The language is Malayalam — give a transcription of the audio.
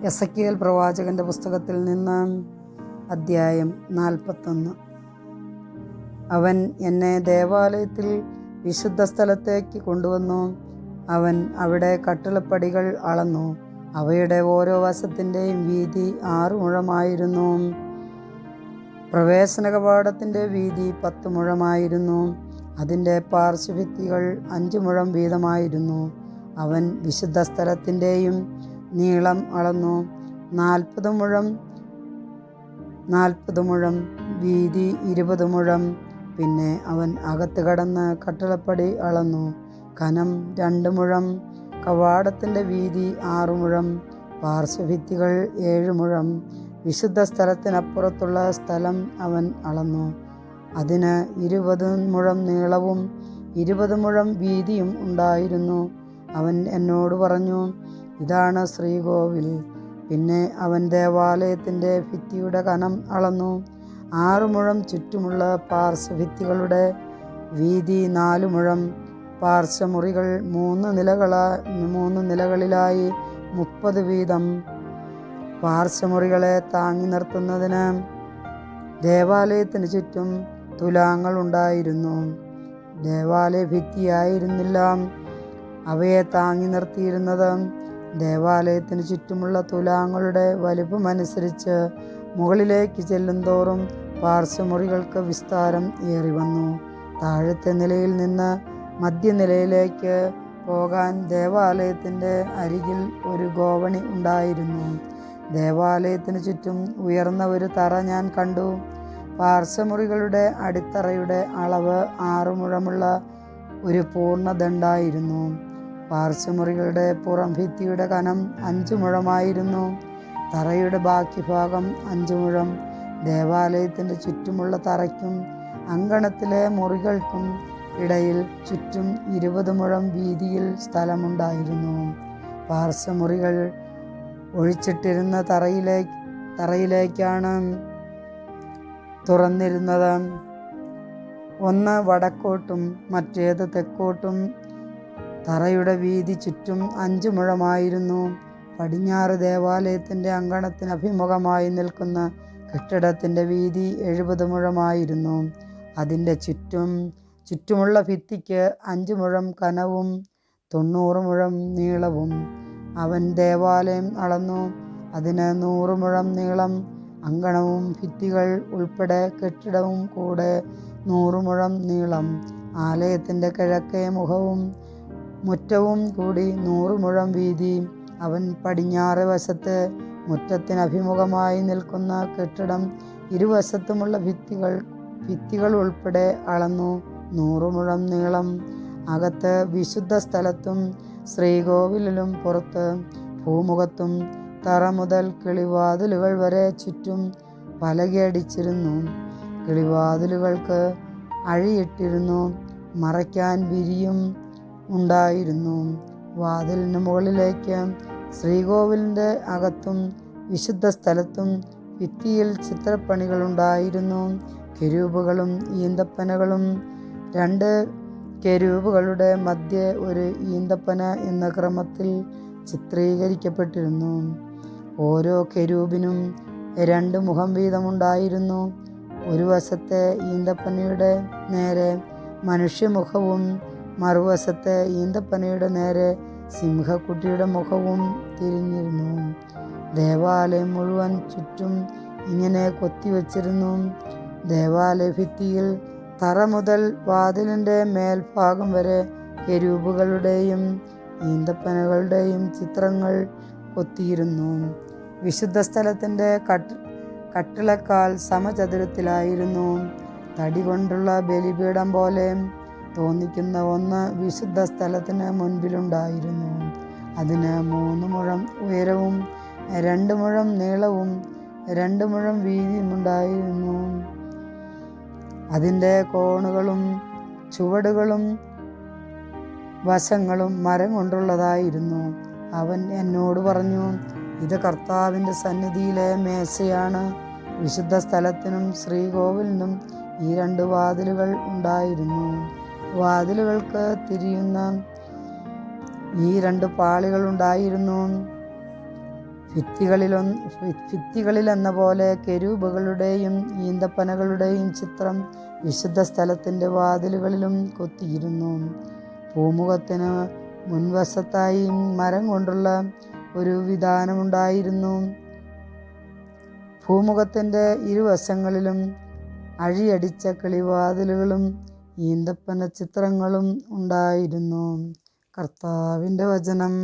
എസെക്കിയേൽ പ്രവാചകന്റെ പുസ്തകത്തിൽ നിന്ന് അദ്ധ്യായം 41. അവൻ എന്നെ ദേവാലയത്തിൽ വിശുദ്ധ സ്ഥലത്തേക്ക് കൊണ്ടുവന്നു. അവൻ അവിടെ കട്ടിളപ്പടികൾ അളന്നു. അവയുടെ ഓരോ വശത്തിൻ്റെയും വീതി 6 മുഴമായിരുന്നു. പ്രവേശന കവാടത്തിൻ്റെ വീതി 10 മുഴമായിരുന്നു. അതിൻ്റെ പാർശ്വഭിത്തികൾ 5 മുഴം വീതമായിരുന്നു. അവൻ വിശുദ്ധ സ്ഥലത്തിൻ്റെയും നീളം അളന്നു. 40 മുഴം, വീതി 20 മുഴം. പിന്നെ അവൻ അകത്ത് കടന്ന് കട്ടിളപ്പടി അളന്നു. കനം 2 മുഴം, കവാടത്തിൻ്റെ വീതി 6 മുഴം, പാർശ്വഭിത്തികൾ 7 മുഴം. വിശുദ്ധ സ്ഥലത്തിനപ്പുറത്തുള്ള സ്ഥലം അവൻ അളന്നു. അതിന് 20 മുഴം നീളവും 20 മുഴം വീതിയും ഉണ്ടായിരുന്നു. അവൻ എന്നോട് പറഞ്ഞു, ഇതാണ് ശ്രീകോവിൽ. പിന്നെ അവൻ ദേവാലയത്തിൻ്റെ ഭിത്തിയുടെ കനം അളന്നു. 6 മുഴം ചുറ്റുമുള്ള പാർശ്വഭിത്തികളുടെ വീതി 4 മുഴം. പാർശ്വമുറികൾ 3 നിലകളിലായി 30 വീതം. പാർശ്വമുറികളെ താങ്ങി നിർത്തുന്നതിന് ദേവാലയത്തിന് ചുറ്റും തുലാങ്ങൾ ഉണ്ടായിരുന്നു. ദേവാലയ ഭിത്തിയായിരുന്നില്ല അവയെ താങ്ങി നിർത്തിയിരുന്നത്. ദേവാലയത്തിന് ചുറ്റുമുള്ള തുലാങ്ങളുടെ വലുപ്പമനുസരിച്ച് മുകളിലേക്ക് ചെല്ലുന്തോറും പാർശ്വമുറികൾക്ക് വിസ്താരം ഏറി വന്നു. താഴത്തെ നിലയിൽ നിന്ന് മധ്യനിലയിലേക്ക് പോകാൻ ദേവാലയത്തിൻ്റെ അരികിൽ ഒരു ഗോവണി ഉണ്ടായിരുന്നു. ദേവാലയത്തിന് ചുറ്റും ഉയർന്ന ഒരു തറ ഞാൻ കണ്ടു. പാർശ്വമുറികളുടെ അടിത്തറയുടെ അളവ് 6 മുഴമുള്ള ഒരു പൂർണ്ണദണ്ഡായിരുന്നു. പാർശ്വമുറികളുടെ പുറം ഭിത്തിയുടെ കനം 5 മുഴമായിരുന്നു. തറയുടെ ബാക്കി ഭാഗം 5 മുഴം. ദേവാലയത്തിൻ്റെ ചുറ്റുമുള്ള തറയ്ക്കും അങ്കണത്തിലെ മുറികൾക്കും ഇടയിൽ ചുറ്റും 20 മുഴം വീതിയിൽ സ്ഥലമുണ്ടായിരുന്നു. പാർശ്വമുറികൾ ഒഴിച്ചിട്ടിരുന്ന തറയിലേക്കാണ് തുറന്നിരുന്നത്. ഒന്ന് വടക്കോട്ടും മറ്റേത് തെക്കോട്ടും. തറയുടെ വീതി ചുറ്റും 5 മുഴമായിരുന്നു. പടിഞ്ഞാറ് ദേവാലയത്തിൻ്റെ അങ്കണത്തിന് അഭിമുഖമായി നിൽക്കുന്ന കെട്ടിടത്തിൻ്റെ വീതി 70 മുഴമായിരുന്നു. അതിൻ്റെ ചുറ്റുമുള്ള ഭിത്തിക്ക് 5 മുഴം കനവും 90 മുഴം നീളവും. അവൻ ദേവാലയം അളന്നു. അതിന് 100 മുഴം നീളം. അങ്കണവും ഭിത്തികൾ ഉൾപ്പെടെ കെട്ടിടവും കൂടെ 100 മുഴം നീളം. ആലയത്തിൻ്റെ കിഴക്കേ മുറ്റവും കൂടി 100 മുഴം വീതി. അവൻ പടിഞ്ഞാറ് വശത്ത് മുറ്റത്തിനഭിമുഖമായി നിൽക്കുന്ന കെട്ടിടം ഇരുവശത്തുമുള്ള ഭിത്തികൾ ഉൾപ്പെടെ അളന്നു. 100 മുഴം നീളം. അകത്ത് വിശുദ്ധ സ്ഥലത്തും ശ്രീകോവിലിലും പുറത്ത് ഭൂമുഖത്തും തറ മുതൽ കിളിവാതിലുകൾ വരെ ചുറ്റും പലകയടിച്ചിരുന്നു. കിളിവാതിലുകൾക്ക് അഴിയിട്ടിരുന്നു. മറയ്ക്കാൻ വിരിയും ഉണ്ടായിരുന്നു. വാതിലിന് മുകളിലേക്ക് ശ്രീകോവിലിൻ്റെ അകത്തും വിശുദ്ധ സ്ഥലത്തും ഭിത്തിയിൽ ചിത്രപ്പണികളുണ്ടായിരുന്നു. കെരൂബുകളും ഈന്തപ്പനകളും. 2 കെരൂബുകളുടെ മധ്യേ ഒരു ഈന്തപ്പന എന്ന ക്രമത്തിൽ ചിത്രീകരിക്കപ്പെട്ടിരുന്നു. ഓരോ കെരൂബിനും 2 മുഖം വീതമുണ്ടായിരുന്നു. ഒരു വശത്തെ ഈന്തപ്പനയുടെ നേരെ മനുഷ്യമുഖവും മറുവശത്തെ ഈന്തപ്പനയുടെ നേരെ സിംഹക്കുട്ടിയുടെ മുഖവും തിരിഞ്ഞിരുന്നു. ദേവാലയം മുഴുവൻ ചുറ്റും ഇങ്ങനെ കൊത്തിവച്ചിരുന്നു. ദേവാലയ ഭിത്തിയിൽ തറ മുതൽ വാതിലിൻ്റെ മേൽഭാഗം വരെ കെരൂബുകളുടെയും ഈന്തപ്പനകളുടെയും ചിത്രങ്ങൾ കൊത്തിയിരുന്നു. വിശുദ്ധ സ്ഥലത്തിൻ്റെ കട്ടിളക്കാൽ സമചതുരത്തിലായിരുന്നു. തടി കൊണ്ടുള്ള ബലിപീഠം പോലെ തോന്നിക്കുന്ന ഒന്ന് വിശുദ്ധ സ്ഥലത്തിന് മുൻപിലുണ്ടായിരുന്നു. അതിന് 3 മുഴം ഉയരവും 2 മുഴം നീളവും 2 മുഴം വീതിയുമുണ്ടായിരുന്നു. അതിൻ്റെ കോണുകളും ചുവടുകളും വശങ്ങളും മരം കൊണ്ടുള്ളതായിരുന്നു. അവൻ എന്നോട് പറഞ്ഞു, ഇത് കർത്താവിൻ്റെ സന്നിധിയിലെ മേശയാണ്. വിശുദ്ധ സ്ഥലത്തിനും ശ്രീകോവിലിനും ഈ 2 വാതിലുകൾ ഉണ്ടായിരുന്നു. വാതിലുകൾക്ക് തിരിയുന്ന ഈ 2 പാളികൾ ഉണ്ടായിരുന്നു. ഭിത്തികളിലെന്ന പോലെ കെരൂബുകളുടെയും ഈന്തപ്പനകളുടെയും ചിത്രം വിശുദ്ധ സ്ഥലത്തിൻ്റെ വാതിലുകളിലും കൊത്തിയിരുന്നു. പൂമുഖത്തിന് മുൻവശത്തായി മരം കൊണ്ടുള്ള ഒരു വിതാനമുണ്ടായിരുന്നു. പൂമുഖത്തിൻ്റെ ഇരുവശങ്ങളിലും അഴിയടിച്ച കിളിവാതിലുകളും ഈന്തപ്പന ചിത്രങ്ങളും ഉണ്ടായിരുന്നു. കർത്താവിൻ്റെ വചനം.